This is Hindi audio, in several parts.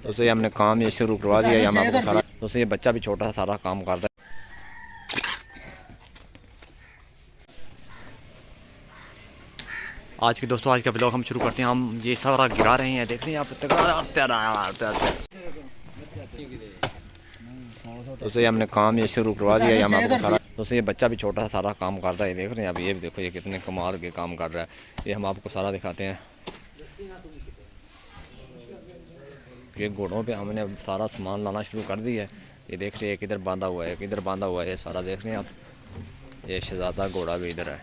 दोस्तों ये हमने काम ये शुरू करवा दिया है, हम आपको सारा दोस्तों ये बच्चा भी छोटा सा सारा काम कर रहा है। आज के दोस्तों आज का ब्लॉग हम शुरू करते हैं। हम ये सारा गिरा रहे हैं, देख रहे हैं आप। दोस्तों ये हमने काम ये शुरू करवा दिया है, हम आपको सारा दोस्तों ये बच्चा भी छोटा सा सारा काम कर रहा है, देख रहे हैं आप। ये भी देखो ये कितने कमाल के काम कर रहा है, ये हम आपको सारा दिखाते हैं। ये घोड़ों पे हमने अब सारा सामान लाना शुरू कर दिया है। ये देख रहे हैं किधर बांधा हुआ है, किधर बांधा हुआ है, ये सारा देख रहे हैं आप। ये शहजादा घोड़ा भी इधर है।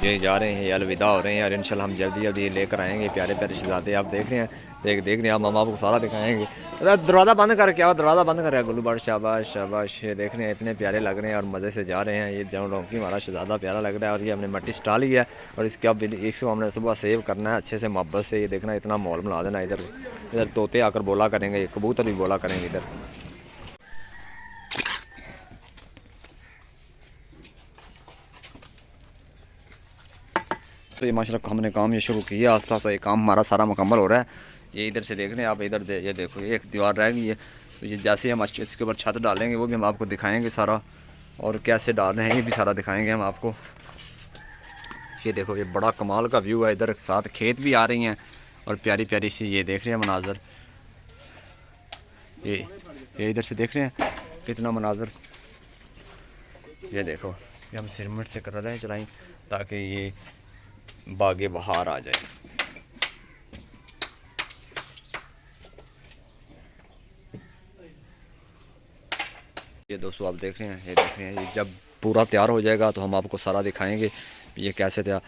ये जा रहे हैं, ये अलविदा हो रहे हैं यार। इंशाल्लाह हम जल्दी जल्दी लेकर आएंगे प्यारे प्यारे शहजादे। आप देख रहे हैं, देख रहे हैं आप, हम आपको सारा दिखाएंगे। अरे दरवाज़ा बंद कर, क्या दरवाज़ा बंद कर, गुल्लू बार शाबाश शाबाश। ये देख रहे हैं इतने प्यारे लग रहे हैं और मज़े से जा रहे हैं। ये जो डोंकी हमारा शहजादा प्यारा लग रहा है। और ये हमने मट्टी स्टा ली है और इसके अब इसको हमने सुबह सेव करना है अच्छे से मोहब्बत से। ये देखना इतना माहौल बना देना। इधर इधर तोते आकर बोला करेंगे, कबूतर भी बोला करेंगे इधर। तो ये माशाल्लाह हमने काम ये शुरू किया, आस्ता आस्ता ये काम हमारा सारा मुकम्मल हो रहा है। ये इधर से देख रहे हैं आप, इधर ये देखो ये एक दीवार रह गई है। तो ये जैसे हम इसके ऊपर छत डालेंगे वो भी हम आपको दिखाएंगे सारा, और कैसे डाल रहे हैं ये भी सारा दिखाएंगे हम आपको। ये देखो ये बड़ा कमाल का व्यू है, इधर साथ खेत भी आ रही हैं और प्यारी प्यारी सी ये देख रहे हैं मनाजर। ये इधर से देख रहे हैं कितना मनाजर। ये देखो ये हम सिरमिट से कर रहे हैं चलाई, ताकि ये बागे बहार आ जाए। ये दोस्तों आप देख रहे हैं, ये देख रहे हैं, ये जब पूरा तैयार हो जाएगा तो हम आपको सारा दिखाएंगे ये कैसे तैयार।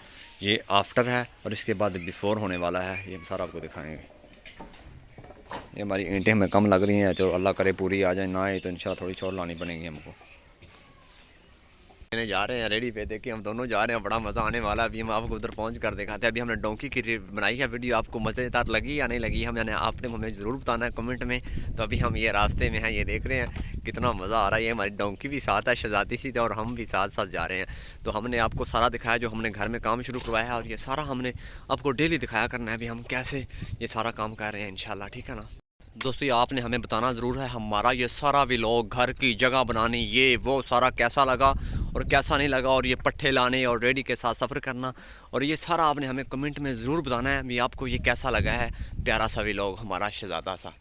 ये आफ्टर है और इसके बाद बिफोर होने वाला है, ये हम सारा आपको दिखाएंगे। ये हमारी ईंटें हमें कम लग रही हैं, तो अल्लाह करे पूरी आ जाए, ना आए तो इंशाल्लाह थोड़ी और लानी पड़ेंगी हमको। जा रहे हैं रेडी पे, देखिए हम दोनों जा रहे हैं, बड़ा मज़ा आने वाला है। अभी हम आपको उधर पहुंच कर दिखाते हैं। अभी हमने डोंकी की बनाई है वीडियो, आपको मज़ेदार लगी या नहीं लगी हमने आपने हमें ज़रूर बताना है कमेंट में। तो अभी हम ये रास्ते में हैं, ये देख रहे हैं कितना मज़ा आ रहा है। ये हमारी डोंकी भी साथ है, शहजादी सी, और हम भी साथ साथ जा रहे हैं। तो हमने आपको सारा दिखाया जो हमने घर में काम शुरू करवाया है, और ये सारा हमने आपको डेली दिखाया करना है अभी हम कैसे ये सारा काम कर रहे हैं इंशाल्लाह, ठीक है ना दोस्तों। ये आपने हमें बताना ज़रूर है हमारा ये सारा व्लॉग, घर की जगह बनानी, ये वो सारा कैसा लगा और कैसा नहीं लगा, और ये पट्ठे लाने और रेडी के साथ सफ़र करना, और ये सारा आपने हमें कमेंट में ज़रूर बताना है भी आपको ये कैसा लगा है प्यारा सा व्लॉग हमारा शहजादा सा।